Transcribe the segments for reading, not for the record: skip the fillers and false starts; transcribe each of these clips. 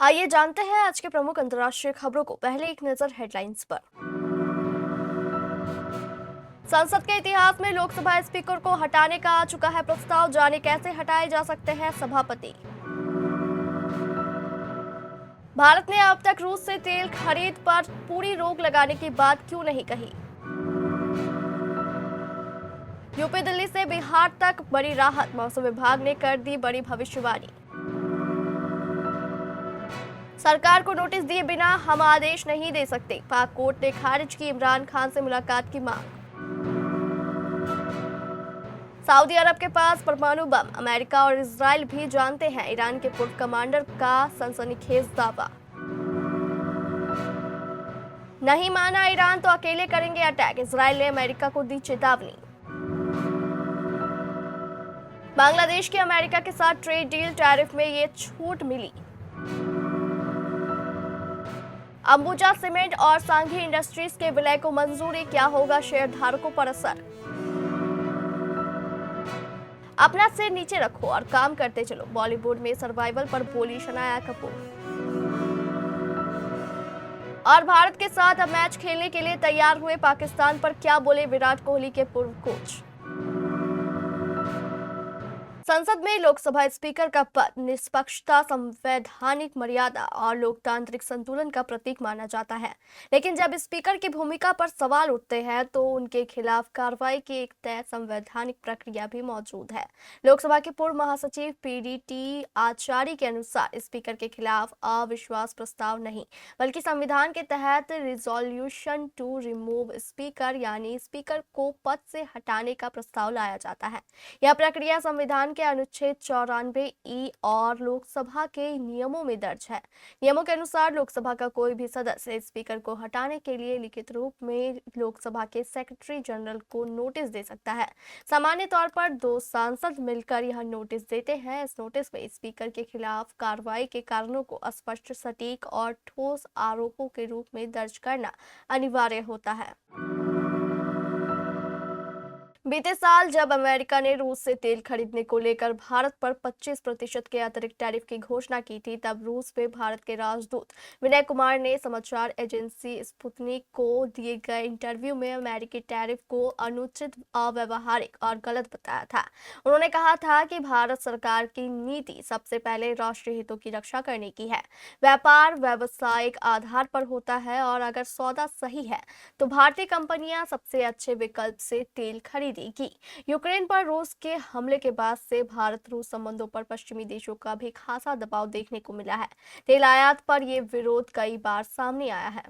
आइए जानते हैं आज के प्रमुख अंतर्राष्ट्रीय खबरों को। पहले एक नजर हेडलाइंस पर। संसद के इतिहास में लोकसभा स्पीकर को हटाने का आ चुका है प्रस्ताव। जाने कैसे हटाए जा सकते हैं सभापति। भारत ने अब तक रूस से तेल खरीद पर पूरी रोक लगाने की बात क्यों नहीं कही। यूपी दिल्ली से बिहार तक बड़ी राहत, मौसम विभाग ने कर दी बड़ी भविष्यवाणी। सरकार को नोटिस दिए बिना हम आदेश नहीं दे सकते, पाक कोर्ट ने खारिज की इमरान खान से मुलाकात की मांग। सऊदी अरब के पास परमाणु बम, अमेरिका और इजराइल भी जानते हैं ईरान के पूर्व कमांडर का सनसनीखेज दावा। नहीं माना ईरान तो अकेले करेंगे अटैक, इजराइल ने अमेरिका को दी चेतावनी। बांग्लादेश की अमेरिका के साथ ट्रेड डील, टैरिफ में ये छूट मिली। अंबुजा सीमेंट और सांघी इंडस्ट्रीज के विलय को मंजूरी, क्या होगा शेयरधारकों पर असर। अपना सिर नीचे रखो और काम करते चलो, बॉलीवुड में सर्वाइवल पर बोली शनाया कपूर। और भारत के साथ अब मैच खेलने के लिए तैयार हुए पाकिस्तान पर क्या बोले विराट कोहली के पूर्व कोच। संसद में लोकसभा स्पीकर का पद निष्पक्षता, संवैधानिक मर्यादा और लोकतांत्रिक संतुलन का प्रतीक माना जाता है, लेकिन जब स्पीकर की भूमिका पर सवाल उठते हैं तो उनके खिलाफ कार्रवाई की एक तय संवैधानिक प्रक्रिया भी मौजूद है। लोकसभा के पूर्व महासचिव पीडीटी आचार्य के अनुसार स्पीकर के खिलाफ अविश्वास प्रस्ताव नहीं, बल्कि संविधान के तहत रिजोल्यूशन टू रिमूव स्पीकर यानी स्पीकर को पद से हटाने का प्रस्ताव लाया जाता है। यह प्रक्रिया संविधान के अनुच्छेद 94 और लोकसभा के नियमों में दर्ज है। नियमों के अनुसार लोकसभा का कोई भी सदस्य स्पीकर को हटाने के लिए लिखित रूप में लोकसभा के सेक्रेटरी जनरल को नोटिस दे सकता है। सामान्य तौर पर 2 सांसद मिलकर यह नोटिस देते हैं। इस नोटिस में स्पीकर के खिलाफ कार्रवाई के कारणों को स्पष्ट, सटीक और ठोस आरोपों के रूप में दर्ज करना अनिवार्य होता है। बीते साल जब अमेरिका ने रूस से तेल खरीदने को लेकर भारत पर 25% के अतिरिक्त टैरिफ की घोषणा की थी, तब रूस में भारत के राजदूत विनय कुमार ने समाचार एजेंसी स्पुतनिक को दिए गए इंटरव्यू में अमेरिकी टैरिफ को अनुचित, अव्यावहारिक और गलत बताया था। उन्होंने कहा था कि भारत सरकार की नीति सबसे पहले राष्ट्रीय हितों की रक्षा करने की है। व्यापार व्यावसायिक आधार पर होता है और अगर सौदा सही है तो भारतीय कंपनियां सबसे अच्छे विकल्प से तेल खरीदेगी। यूक्रेन पर रूस के हमले के बाद से भारत रूस संबंधों पर पश्चिमी देशों का भी खासा दबाव देखने को मिला है। तेल आयात पर यह विरोध कई बार सामने आया है।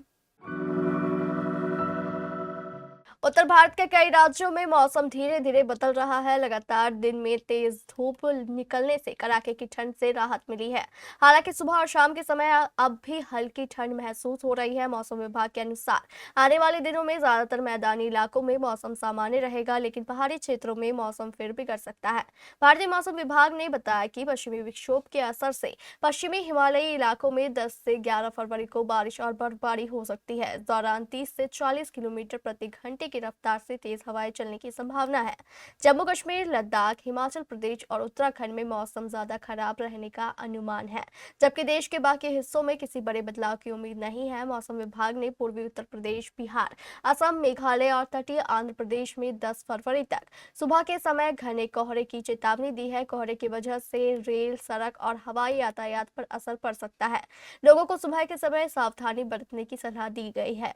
उत्तर भारत के कई राज्यों में मौसम धीरे धीरे बदल रहा है। लगातार दिन में तेज धूप निकलने से कड़ाके की ठंड से राहत मिली है। हालांकि सुबह और शाम के समय अब भी हल्की ठंड महसूस हो रही है। मौसम विभाग के अनुसार आने वाले दिनों में ज्यादातर मैदानी इलाकों में मौसम सामान्य रहेगा, लेकिन पहाड़ी क्षेत्रों में मौसम फिर बिगड़ सकता है। भारतीय मौसम विभाग ने बताया कि पश्चिमी विक्षोभ के असर से पश्चिमी हिमालयी इलाकों में 10 से 11 फरवरी को बारिश और बर्फबारी हो सकती है। इस दौरान 30 से 40 किलोमीटर प्रति घंटे की रफ्तार से तेज हवाएं चलने की संभावना है। जम्मू कश्मीर, लद्दाख, हिमाचल प्रदेश और उत्तराखंड में मौसम ज्यादा खराब रहने का अनुमान है, जबकि देश के बाकी हिस्सों में किसी बड़े बदलाव की उम्मीद नहीं है। मौसम विभाग ने पूर्वी उत्तर प्रदेश, बिहार, असम, मेघालय और तटीय आंध्र प्रदेश में 10 फरवरी तक सुबह के समय घने कोहरे की चेतावनी दी है। कोहरे की वजह से रेल, सड़क और हवाई यातायात पर असर पड़ सकता है। लोगों को सुबह के समय सावधानी बरतने की सलाह दी गई है।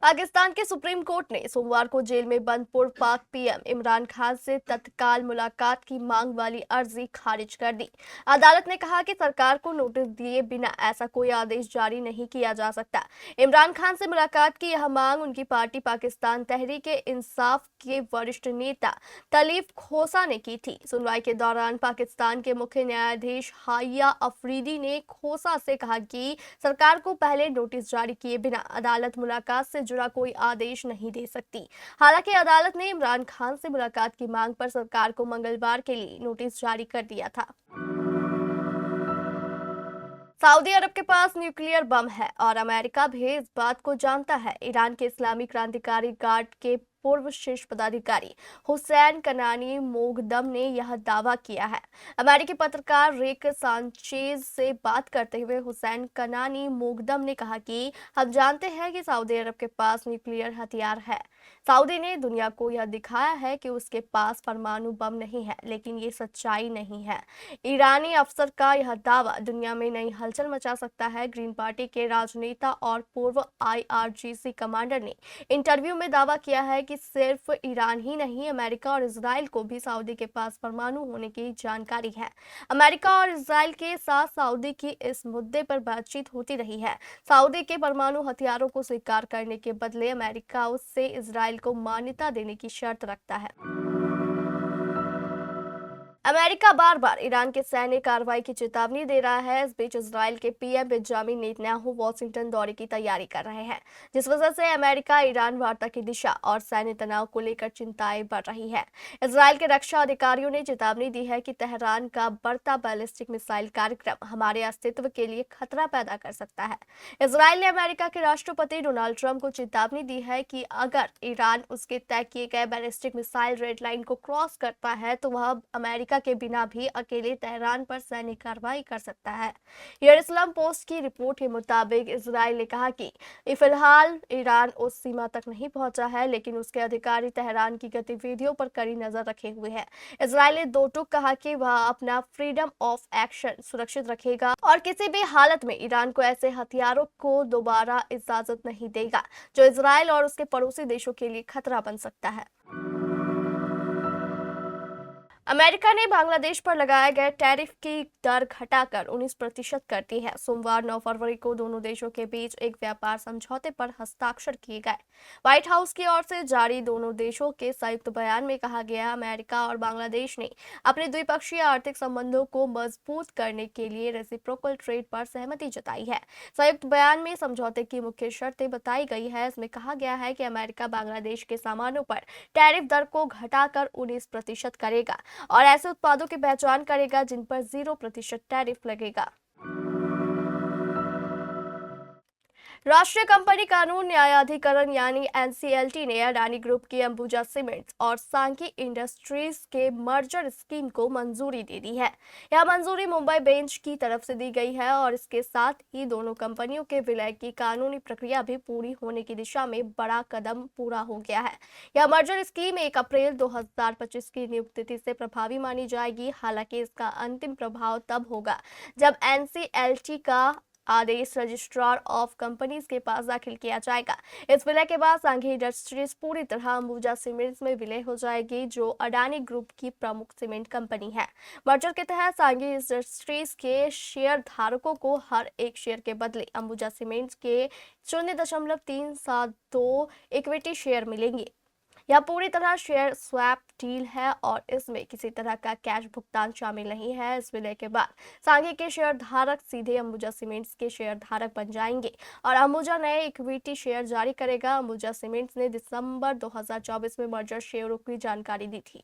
पाकिस्तान के सुप्रीम कोर्ट ने सोमवार को जेल में बंद पूर्व पाक पीएम इमरान खान से तत्काल मुलाकात की मांग वाली अर्जी खारिज कर दी। अदालत ने कहा कि सरकार को नोटिस दिए बिना ऐसा कोई आदेश जारी नहीं किया जा सकता। इमरान खान से मुलाकात की यह मांग उनकी पार्टी पाकिस्तान तहरीक-ए-इंसाफ के वरिष्ठ नेता तलीफ खोसा ने की थी। सुनवाई के दौरान पाकिस्तान के मुख्य न्यायाधीश हाया अफरीदी ने खोसा से कहा कि सरकार को पहले नोटिस जारी किए बिना अदालत मुलाकात से जुड़ा कोई आदेश नहीं दे सकती। हालांकि अदालत ने इमरान खान से मुलाकात की मांग पर सरकार को मंगलवार के लिए नोटिस जारी कर दिया था। सऊदी अरब के पास न्यूक्लियर बम है और अमेरिका भी इस बात को जानता है। ईरान के इस्लामी क्रांतिकारी गार्ड के पूर्व शीर्ष पदाधिकारी हुसैन कनानी मोगदम ने यह दावा किया है। अमेरिकी पत्रकार रिक सांचेज से बात करते हुए हुसैन कनानी मोगदम ने कहा कि हम जानते हैं कि सऊदी अरब के पास न्यूक्लियर हथियार है। सऊदी ने दुनिया को यह दिखाया है कि उसके पास परमाणु बम नहीं है, लेकिन ये सच्चाई नहीं है। ईरानी अफसर का यह दावा दुनिया में नई हलचल मचा सकता है। ग्रीन पार्टी के राजनेता और पूर्व IRGC कमांडर ने इंटरव्यू में दावा किया है कि सिर्फ ईरान ही नहीं, अमेरिका और इजराइल को भी सऊदी के पास परमाणु होने की जानकारी है। अमेरिका और इजराइल के साथ सऊदी की इस मुद्दे पर बातचीत होती रही है। सऊदी के परमाणु हथियारों को स्वीकार करने के बदले अमेरिका उससे इजराइल को मान्यता देने की शर्त रखता है। अमेरिका बार बार ईरान के सैन्य कार्रवाई की चेतावनी दे रहा है। इस बीच इजराइल के PM बेंजामिन नेतन्याहू वॉशिंगटन दौरे की तैयारी कर रहे हैं, जिस वजह से अमेरिका ईरान वार्ता की दिशा और सैन्य तनाव को लेकर चिंताएं बढ़ रही है। इजराइल के रक्षा अधिकारियों ने चेतावनी दी है कि तेहरान का बढ़ता बैलिस्टिक मिसाइल कार्यक्रम हमारे अस्तित्व के लिए खतरा पैदा कर सकता है। इजराइल ने अमेरिका के राष्ट्रपति डोनाल्ड ट्रंप को चेतावनी दी है कि अगर ईरान उसके तय किए गए बैलिस्टिक मिसाइल रेड लाइन को क्रॉस करता है तो वह अमेरिका के बिना भी अकेले तेहरान पर सैन्य कार्रवाई कर सकता है। यरूशलेम पोस्ट की रिपोर्ट के मुताबिक इजराइल ने कहा कि फिलहाल ईरान उस सीमा तक नहीं पहुंचा है, लेकिन उसके अधिकारी तेहरान की गतिविधियों पर कड़ी नजर रखे हुए हैं। इजराइल ने दो टूक कहा कि वह अपना फ्रीडम ऑफ एक्शन सुरक्षित रखेगा और किसी भी हालत में ईरान को ऐसे हथियारों को दोबारा इजाजत नहीं देगा जो इजराइल और उसके पड़ोसी देशों के लिए खतरा बन सकता है। अमेरिका ने बांग्लादेश पर लगाए गए टैरिफ की दर घटाकर 19% कर दी है। सोमवार 9 फरवरी को दोनों देशों के बीच एक व्यापार समझौते पर हस्ताक्षर किए गए। व्हाइट हाउस की ओर से जारी दोनों देशों के संयुक्त बयान में कहा गया, अमेरिका और बांग्लादेश ने अपने द्विपक्षीय आर्थिक संबंधों को मजबूत करने के लिए रेसिप्रोकल ट्रेड पर सहमति जताई है। संयुक्त बयान में समझौते की मुख्य शर्तें बताई गई है। इसमें कहा गया है कि अमेरिका बांग्लादेश के सामानों पर टैरिफ दर को घटाकर 19% करेगा और ऐसे उत्पादों की पहचान करेगा जिन पर 0% टैरिफ लगेगा। राष्ट्रीय कंपनी कानून न्यायाधिकरण यानी NCLT ने अडानी ग्रुप की अंबुजा सीमेंट्स और सांकी इंडस्ट्रीज के मर्जर स्कीम को मंजूरी दे दी है। यह मंजूरी मुंबई बेंच की तरफ से दी गई है और इसके साथ ही दोनों कंपनियों के विलय की कानूनी प्रक्रिया भी पूरी होने की दिशा में बड़ा कदम पूरा हो गया है। यह मर्जर स्कीम 1 अप्रैल 2025 की नियुक्ति तिथि से प्रभावी मानी जाएगी। हालांकि इसका अंतिम प्रभाव तब होगा जब NCLT का आदेश रजिस्ट्रार ऑफ कंपनीज के पास दाखिल किया जाएगा। इस विलय के बाद सांघी इंडस्ट्रीज पूरी तरह अंबुजा सीमेंट्स में विलय हो जाएगी, जो अडानी ग्रुप की प्रमुख सीमेंट कंपनी है। मर्जर के तहत सांघी इंडस्ट्रीज के शेयर धारकों को हर एक शेयर के बदले अंबुजा सीमेंट्स के 0.372 इक्विटी शेयर मिलेंगे। यह पूरी तरह शेयर स्वैप डील है और इसमें किसी तरह का कैश भुगतान शामिल नहीं है। इस विलय के बाद सांघी के शेयर धारक सीधे अंबुजा सीमेंट्स के शेयर धारक बन जाएंगे और अंबुजा नए इक्विटी शेयर जारी करेगा। अंबुजा सीमेंट्स ने दिसंबर 2024 में मर्जर शेयरों की जानकारी दी थी।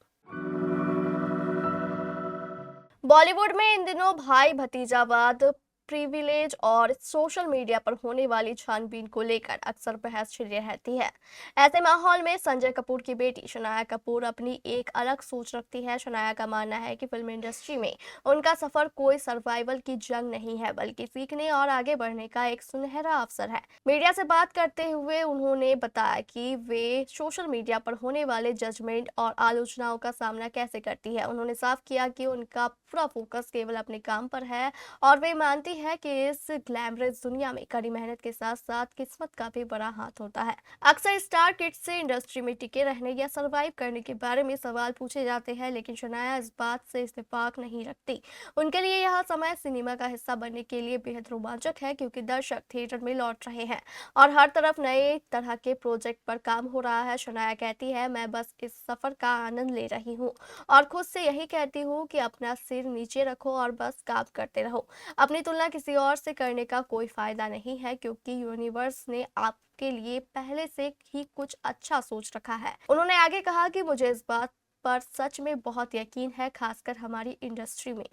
बॉलीवुड में इन दिनों भाई भतीजावाद, प्रिविलेज और सोशल मीडिया पर होने वाली छानबीन को लेकर अक्सर बहस छिड़ी रहती है। ऐसे माहौल में संजय कपूर की बेटी शनाया कपूर अपनी एक अलग सोच रखती है। शनाया का मानना है कि फिल्म इंडस्ट्री में उनका सफर कोई सर्वाइवल की जंग नहीं है, बल्कि सीखने और आगे बढ़ने का एक सुनहरा अवसर है। मीडिया से बात करते हुए उन्होंने बताया कि वे सोशल मीडिया पर होने वाले जजमेंट और आलोचनाओं का सामना कैसे करती है। उन्होंने साफ किया कि उनका पूरा फोकस केवल अपने काम पर है और वे मानती है कि इस ग्लैमरस दुनिया में कड़ी मेहनत के साथ साथ किस्मत का भी बड़ा हाथ होता है। अक्सर स्टार किड्स से इंडस्ट्री में टिके रहने या सरवाइव करने के बारे में सवाल पूछे जाते हैं, लेकिन शनाया इस बात से इत्तेफाक नहीं रखती। उनके लिए यह समय सिनेमा का हिस्सा बनने के लिए बेहद रोमांचक है, क्योंकि दर्शक थिएटर में लौट रहे हैं और हर तरफ नए तरह के प्रोजेक्ट पर काम हो रहा है। शनाया कहती है, मैं बस इस सफर का आनंद ले रही हूँ और खुद से यही कहती हूँ कि अपना सिर नीचे रखो और बस काम करते रहो। अपनी तुलना किसी और से करने का कोई फायदा नहीं है, क्योंकि यूनिवर्स ने आपके लिए पहले से ही कुछ अच्छा सोच रखा है। उन्होंने आगे कहा कि मुझे इस बात पर सच में बहुत यकीन है, खासकर हमारी इंडस्ट्री में।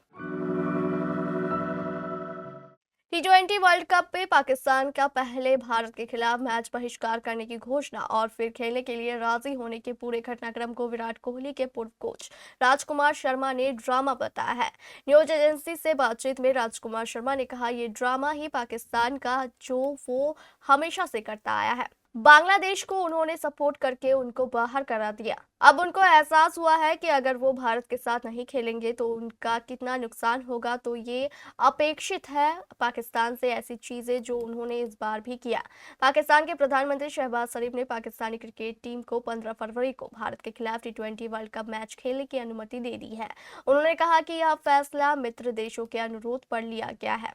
T20 वर्ल्ड कप में पाकिस्तान का पहले भारत के खिलाफ मैच बहिष्कार करने की घोषणा और फिर खेलने के लिए राजी होने के पूरे घटनाक्रम को विराट कोहली के पूर्व कोच राजकुमार शर्मा ने ड्रामा बताया है। न्यूज एजेंसी से बातचीत में राजकुमार शर्मा ने कहा, ये ड्रामा ही पाकिस्तान का जो वो हमेशा से करता आया है। बांग्लादेश को उन्होंने सपोर्ट करके उनको बाहर करा दिया। अब उनको एहसास हुआ है कि अगर वो भारत के साथ नहीं खेलेंगे तो उनका कितना नुकसान होगा, तो ये अपेक्षित है पाकिस्तान से ऐसी चीजें जो उन्होंने इस बार भी किया। पाकिस्तान के प्रधानमंत्री शहबाज शरीफ ने पाकिस्तानी क्रिकेट टीम को 15 फरवरी को भारत के खिलाफ T20 वर्ल्ड कप मैच खेलने की अनुमति दे दी है। उन्होंने कहा कि यह फैसला मित्र देशों के अनुरोध पर लिया गया है।